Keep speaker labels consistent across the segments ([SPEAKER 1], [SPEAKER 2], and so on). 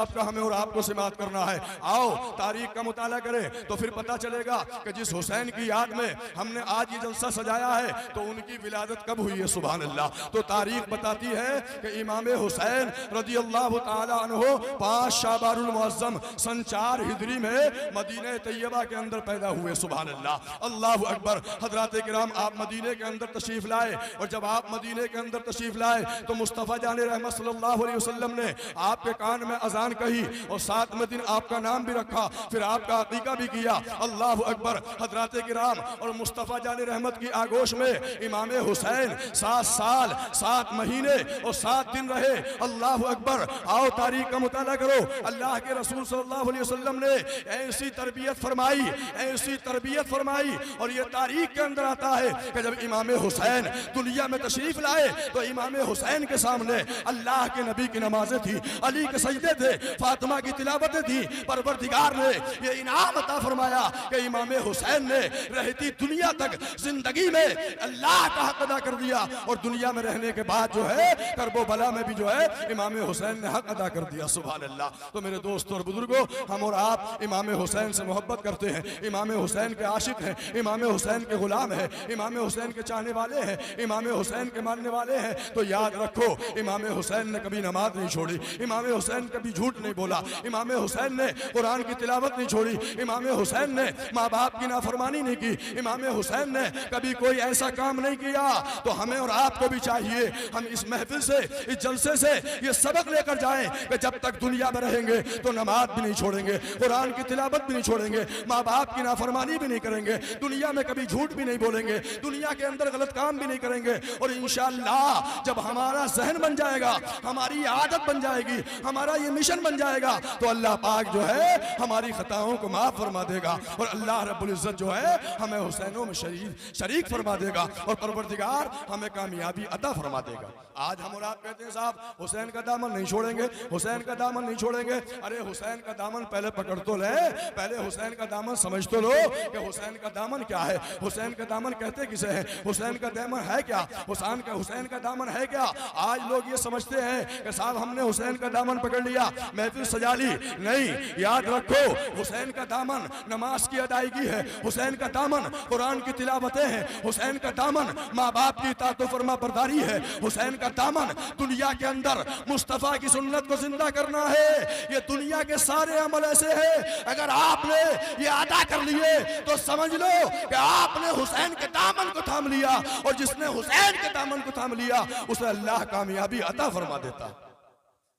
[SPEAKER 1] अशरफ का हमें और आपको सिमात करना है। आओ तारीख का मुताला करें तो फिर पता चलेगा कि जिस हुसैन की याद में हमने आज ये जलसा सजाया है तो उनकी विलादत कब हुई है। सुभान अल्लाह। तो तारीख बताती है कि इमाम हुसैन रज़ी अल्लाह ताला अन्हु 5 शाबानुल मुअज़्ज़म सन 4 हिजरी में मदीने तैयबा के अंदर पैदा हुए। सुभान अल्लाह, अल्लाहु अकबर। हज़रात किराम आप मदीने के अंदर तशरीफ लाए और जब आप मदीने के अंदर तशरीफ लाए तो मुस्तफ़ा जान रहमत सल्लल्लाहु अलैहि वसल्लम ने आपके कान में अजान कही और 7वें दिन आपका नाम भी रखा, फिर आपका अकीका भी किया। अल्लाहु अकबर। हज़रात किराम और मुस्तफ़ा जान रहमत की आगोश में इमाम हुसैन 7 साल 7 महीने और 7 दिन रहे। अल्लाहु अकबर। आओ तारीख का मुताला करो। अल्लाह के रसूल सल्लल्लाहु अलैहि वसल्लम ने ऐसी तरबियत फरमाई, ऐसी तरबियत फरमाई और ये तारीख के अंदर आता है कि जब इमाम हुसैन दुनिया में तशरीफ लाए तो इमाम हुसैन के सामने अल्लाह के नबी की नमाजें थी, अली के सजदे थे, फातिमा की तिलावतें थी। परवरदिगार ने ये इनाम अता फरमाया कि इमाम हुसैन ने रहती दुनिया तक जिंदगी में अल्लाह का हक अदा कर दिया और दुनिया में रहने के बाद जो है करबो बला में भी जो है इमाम हुसैन ने हक अदा कर दिया। सुभान अल्लाह। तो मेरे दोस्तों और बुजुर्गों, हम और आप इमाम हुसैन से मोहब्बत करते हैं, इमाम हुसैन के आशिक हैं, इमाम हुसैन के गुलाम हैं, इमाम हुसैन के चाहने वाले हैं, इमाम हुसैन के मानने वाले हैं। तो याद रखो इमाम हुसैन ने कभी नमाज नहीं छोड़ी, इमाम हुसैन कभी झूठ नहीं बोला, इमाम हुसैन ने कुरान की तिलावत नहीं छोड़ी, इमाम हुसैन ने माँ बाप की नाफरमानी नहीं की, इमाम हुसैन ने कभी कोई ऐसा काम नहीं किया। तो हमें और आपको भी चाहिए हम इस महफिल से, इस जलसे से ये सबक लेकर जाएं कि जब तक दुनिया में रहेंगे तो नमाज भी नहीं छोड़ेंगे, कुरान की तिलावत भी नहीं छोड़ेंगे, माँ बाप की नाफरमानी भी नहीं करेंगे, दुनिया में कभी झूठ भी नहीं बोलेंगे, दुनिया के अंदर गलत काम भी नहीं करेंगे। और इंशाअल्लाह जब हमारा जहन बन जाएगा, हमारी आदत बन जाएगी, हमारा ये मिशन बन जाएगा तो अल्लाह पाक जो है हमारी खताओं को माफ फरमा देगा और अल्लाह रब्बुल इज्जत जो है हमें हुसैनों में शरीक फरमा देगा और परवरदिगार हमें कामयाबी अता फरमा देगा। आज हम और आप कहते हैं साहब हुसैन का दामन नहीं छोड़ेंगे, हुसैन का दामन नहीं छोड़ेंगे। अरे हुसैन का दामन पहले पकड़ तो ले, पहले हुसैन का दामन समझ तो लो कि हुसैन का दामन क्या है, हुसैन का दामन कहते किसे हैं, हुसैन का दामन है क्या, हुसैन का दामन है क्या। आज लोग ये समझते हैं कि साहब हमने हुसैन का दामन पकड़ लिया, महफिल सजा ली। नहीं, याद रखो हुसैन का दामन नमाज की अदायगी है, हुसैन का दामन कुरान की तिलावतें हैं, हुसैन का दामन माँ बाप की इताअत व फरमा बरदारी है, हुसैन का दामन दुनिया के अंदर मुस्तफ़ा की सुन्नत को जिंदा करना है। ये दुनिया के सारे अमल ऐसे हैं अगर आपने ये अदा कर लिए तो समझ लो कि आपने हुसैन के दामन को थाम लिया और जिसने हुसैन के दामन को थाम लिया उसे अल्लाह कामयाबी अता फरमा देता।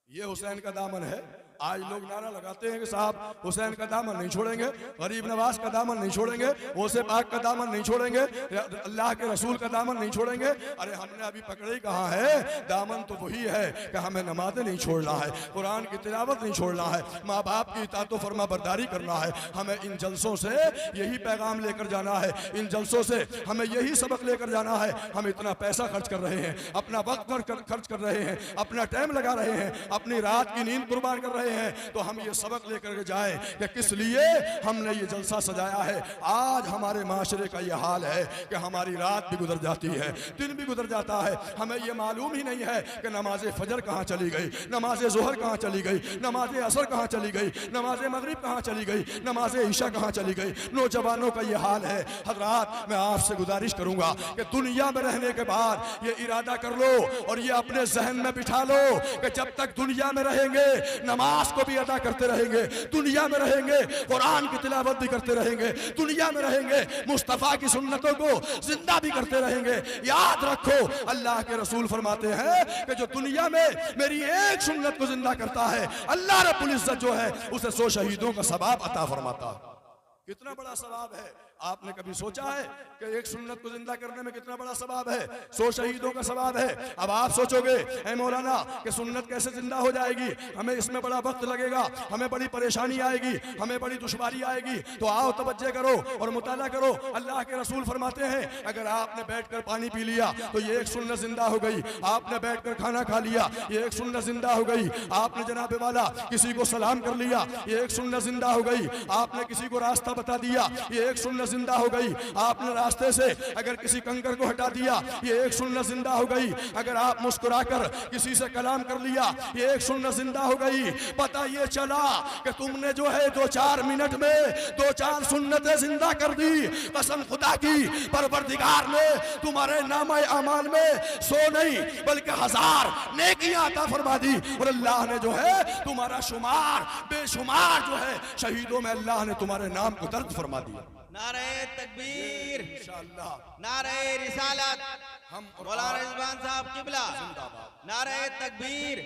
[SPEAKER 1] ये हुसैन का दामन है। आज लोग नारा लगाते हैं कि साहब हुसैन का दामन नहीं छोड़ेंगे, गरीब नवाज का दामन नहीं छोड़ेंगे, गौसे पाक का दामन नहीं छोड़ेंगे, अल्लाह के रसूल का दामन नहीं छोड़ेंगे। अरे हमने अभी पकड़े ही कहा है, दामन तो वही है कि हमें नमाजें नहीं छोड़ना है, कुरान की तिलावत नहीं छोड़ना है, माँ बाप की इताअत व फरमा बरदारी करना है। हमें इन जलसों से यही पैगाम लेकर जाना है, इन जलसों से हमें यही सबक लेकर जाना है। हम इतना पैसा खर्च कर रहे हैं, अपना वक्त खर्च कर रहे हैं, अपना टाइम लगा रहे हैं, अपनी रात की नींद कुर्बान कर रहे हैं, तो हम ये सबक लेकर के जाएं कि किस लिए हमने ये जलसा सजाया है। आज हमारे माशरे का ये हाल है कि हमारी रात भी गुजर जाती है, दिन भी गुजर जाता है, हमें ये मालूम ही नहीं है कि नमाज फजर कहाँ चली गई, नमाज जोहर कहाँ चली गई, नमाज असर कहाँ चली गई, नमाज मगरिब कहाँ चली गई, नमाज ईशा कहाँ चली गई। नौजवानों का ये हाल है। हजरात मैं आपसे गुजारिश करूंगा कि दुनिया में रहने के बाद ये इरादा कर लो और ये अपने जहन में बिठा लो कि जब तक दुनिया में रहेंगे नमाज को भी अदा करते रहेंगे, दुनिया में रहेंगे कुरान की तिलावत भी करते रहेंगे, दुनिया में रहेंगे मुस्तफा की सुन्नतों को जिंदा भी करते रहेंगे। याद रखो अल्लाह के रसूल फरमाते हैं कि जो दुनिया में मेरी एक सुन्नत को जिंदा करता है अल्लाह रब्बुल इज्जत जो है उसे 100 शहीदों का सवाब अता फरमाता। कितना बड़ा सवाब है। आपने कभी सोचा है कि एक सुन्नत को जिंदा करने में कितना बड़ा सवाब है? 100 शहीदों का सवाब है। अब आप सोचोगे ऐ मौलाना कि सुन्नत कैसे जिंदा हो जाएगी, हमें इसमें बड़ा वक्त लगेगा, हमें बड़ी परेशानी आएगी, हमें बड़ी दुश्वारी आएगी। तो आओ तवज्जो करो और मुताला करो। अल्लाह के रसूल फरमाते हैं अगर आपने बैठकर पानी पी लिया तो ये एक सुन्नत जिंदा हो गई, आपने बैठकर खाना खा लिया ये एक सुन्नत जिंदा हो गई, आपने जनाबे वाला किसी को सलाम कर लिया ये एक सुन्नत जिंदा हो गई, आपने किसी को रास्ता बता दिया ये एक सुन्नत जिंदा हो गई। आपने रास्ते से अगर किसी कंकर को हटा दिया, ये एक सुन्नत जिंदा हो गई। अगर आप मुस्कुराकर किसी से कलाम कर लिया, ये एक सुन्नत जिंदा हो गई। पता ये चला कि तुमने जो है 2-4 मिनट में 2-4 सुन्नतें जिंदा कर दी। कसम खुदा की, परवरदिगार ने तुम्हारे नामे अमाल में 100 नहीं बल्कि 1000 नेकियां अता फरमा दी। और अल्लाह ने जो है तुम्हारा शुमार बेशुमार जो है शहीदों में अल्लाह ने तुम्हारे नाम को दर्ज फरमा दिया।
[SPEAKER 2] नारे तकबीर,
[SPEAKER 1] इंशाअल्लाह
[SPEAKER 2] नारे रिसालत,
[SPEAKER 1] हम
[SPEAKER 2] मौलाना रिजवान साहब किबला, नारे तकबीर,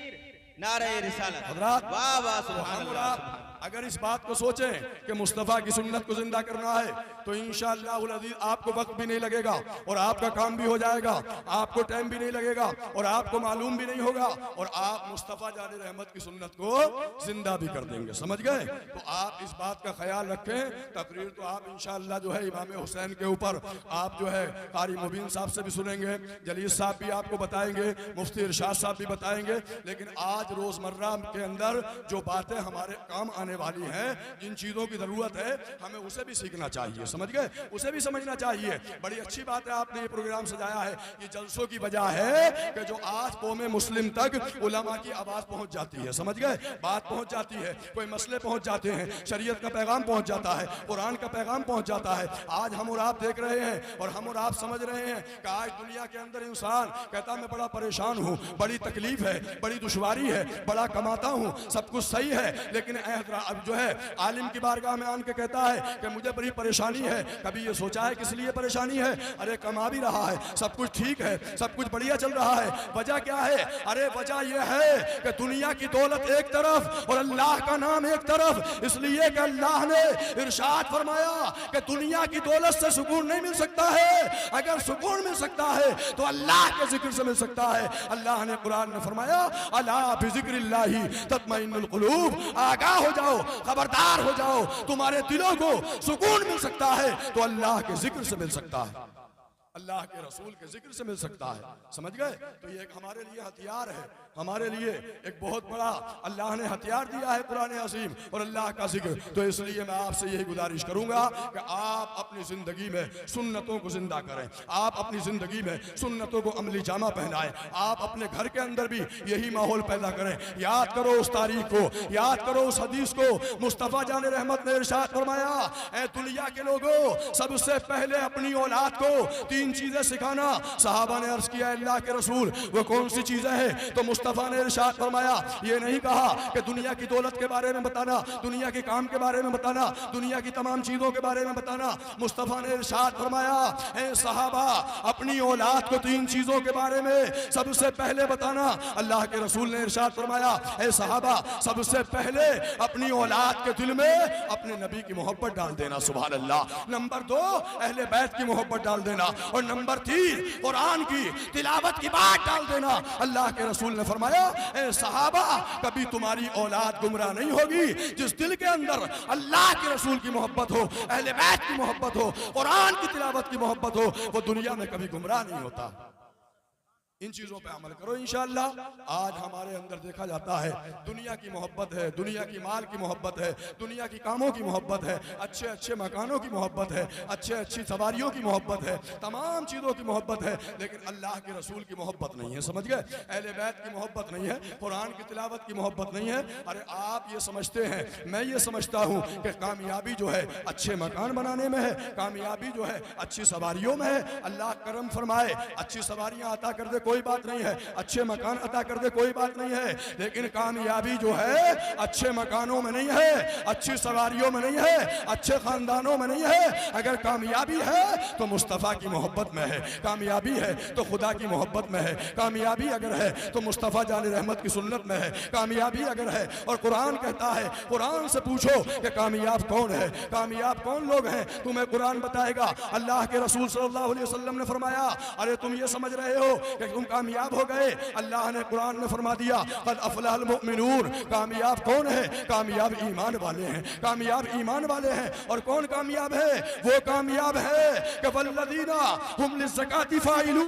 [SPEAKER 2] नारे रिसालत।
[SPEAKER 1] हज़रात,
[SPEAKER 2] वाह वाह सुभान अल्लाह।
[SPEAKER 1] अगर इस बात को सोचें कि मुस्तफ़ा की सुन्नत को जिंदा करना है तो इंशाअल्लाह उल अज़ीज़ आपको वक्त भी नहीं लगेगा और आपका काम भी हो जाएगा, आपको टाइम भी नहीं लगेगा और आपको मालूम भी नहीं होगा और आप मुस्तफ़ा जाने रहमत की सुन्नत को जिंदा भी कर देंगे। समझ गए? तो आप इस बात का ख्याल रखें। तकरीर तो आप इंशाअल्लाह जो है इमाम हुसैन के ऊपर आप जो है कारी मुबीन साहब से भी सुनेंगे, जलीस साहब भी आपको बताएंगे, मुफ्ती इरशाद साहब भी बताएंगे। लेकिन आज रोजमर्रा के अंदर जो बातें हमारे काम आने वाली हैं, जिन चीजों की जरूरत है, हमें उसे भी सीखना चाहिए। समझ गए? उसे भी समझना चाहिए। बड़ी अच्छी बात है आपने ये प्रोग्राम सजाया है। ये जलसों की वजह है कि जो आज कौमे मुस्लिम तक उलमा की आवाज पहुंच जाती है। समझ गए? बात पहुंच जाती है, कोई मसले पहुंच जाते हैं, शरीयत का पैगाम पहुंच जाता है, कुरान का पैगाम पहुंच जाता है। आज हम और आप देख रहे हैं और हम और आप समझ रहे हैं कि आज दुनिया के अंदर इंसान कहता मैं बड़ा परेशान हूँ, बड़ी तकलीफ है, बड़ी दुश्वारी है, बड़ा कमाता हूँ, सब कुछ सही है, लेकिन अब जो है आलिम की बारगाह में आन के कहता है कि मुझे बड़ी परेशानी है। कभी ये सोचा है किस लिए परेशानी है? अरे कमा भी रहा है, सब कुछ ठीक है, सब कुछ बढ़िया चल रहा है, वजह क्या है? अरे वजह यह है कि दुनिया की दौलत एक तरफ और अल्लाह का नाम एक तरफ। इसलिए कि अल्लाह ने इरशाद फरमाया कि दुनिया की दौलत से सुकून नहीं मिल सकता है, अगर सुकून मिल सकता है तो अल्लाह के जिक्र से मिल सकता है। अल्लाह ने कुरान में फरमाया अला बिज़िक्रिल्लाहि तत्मइन्नुल कुलूब, आगाह हो जाओ, खबरदार हो जाओ, तुम्हारे दिलों को सुकून मिल सकता है तो अल्लाह के जिक्र से मिल सकता है, अल्लाह के रसूल के जिक्र से मिल सकता है। समझ गए? तो ये एक हमारे लिए हथियार है, हमारे लिए एक बहुत बड़ा अल्लाह ने हथियार दिया है कुरान अज़ीम और अल्लाह का जिक्र। तो इसलिए मैं आपसे यही गुजारिश करूंगा कि आप अपनी जिंदगी में सुन्नतों को जिंदा करें, आप अपनी जिंदगी में सुन्नतों को अमली जामा पहनाएं, आप अपने घर के अंदर भी यही माहौल पैदा करें। याद करो उस तारीख को, याद करो उस हदीस को। मुस्तफ़ा जाने रहमत ने इरशाद फरमाया, ऐ दुनिया के लोगों, सबसे पहले अपनी औलाद को 3 चीजें सिखाना। सहाबा ने अर्ज किया अल्लाह के रसूल वो कौन सी चीजें हैं? तो मुस्तफ़ा ने इरशाद फरमाया, ये नहीं कहा कि दुनिया की दौलत के बारे में बताना, दुनिया के काम के बारे में बताना, दुनिया की तमाम चीजों के बारे में बताना। मुस्तफ़ा ने इरशाद फरमाया, ए सहाबा, अपनी औलाद को 3 चीजों के बारे में सबसे पहले बताना। अल्लाह के रसूल ने इरशाद फरमाया, ए सहाबा, सबसे पहले अपनी औलाद के दिल में अपने नबी की मोहब्बत डाल देना। सुभान अल्लाह। नंबर 2 अहले बैत की मोहब्बत डाल देना और नंबर 3 कुरान की तिलावत की बात डाल देना। अल्लाह के रसूल ने फरमाया, ए सहाबा, कभी तुम्हारी औलाद गुमराह नहीं होगी जिस दिल के अंदर अल्लाह के रसूल की मोहब्बत हो, अहले बैत की मोहब्बत हो, कुरान की तिलावत की मोहब्बत हो, वो दुनिया में कभी गुमराह नहीं होता। इन चीजों पे अमल करो इंशाअल्लाह। आज हमारे अंदर देखा जाता है दुनिया की मोहब्बत है, दुनिया की माल की मोहब्बत है, दुनिया की कामों की मोहब्बत है, अच्छे अच्छे मकानों की मोहब्बत है, अच्छे अच्छी सवारियों की मोहब्बत है, तमाम चीज़ों की मोहब्बत है, लेकिन अल्लाह के रसूल की मोहब्बत नहीं है। समझ गए? अहले बैत की मोहब्बत नहीं है, कुरान की तिलावत की मोहब्बत नहीं है। अरे आप ये समझते हैं, मैं ये समझता हूँ कि कामयाबी जो है अच्छे मकान बनाने में है, कामयाबी जो है अच्छी सवारियों में है। अल्लाह करम फरमाए, अच्छी सवारियाँ अता कर दे, कोई बात नहीं है, अच्छे मकान अता कर दे, कोई बात नहीं है, लेकिन कामयाबी जो है अच्छे मकानों में नहीं है, अच्छी सवारियों में नहीं है, अच्छे खानदानों में नहीं है। अगर कामयाबी है तो मुस्तफ़ा की मोहब्बत में है, कामयाबी है तो खुदा की मोहब्बत में है, कामयाबी अगर है तो मुस्तफ़ा जाने रहमत की सुन्नत में है, कामयाबी अगर है। और कुरान कहता है, कुरान से पूछो कि कामयाब कौन है, कामयाब कौन लोग हैं, तुम्हें कुरान बताएगा। अल्लाह के रसूल सल्लल्लाहु अलैहि वसल्लम ने फरमाया, अरे तुम ये समझ रहे हो कि तुम कामयाब हो गए? अल्लाह ने कुरान में फरमा दिया, क़द अफ़लहल मुमिनून। कामयाब कौन है? कामयाब ईमान वाले हैं, कामयाब ईमान वाले हैं। और कौन कामयाब है? वो कामयाब है कि वल्लज़ीना हुम लिज़्ज़काति फ़ाइलून।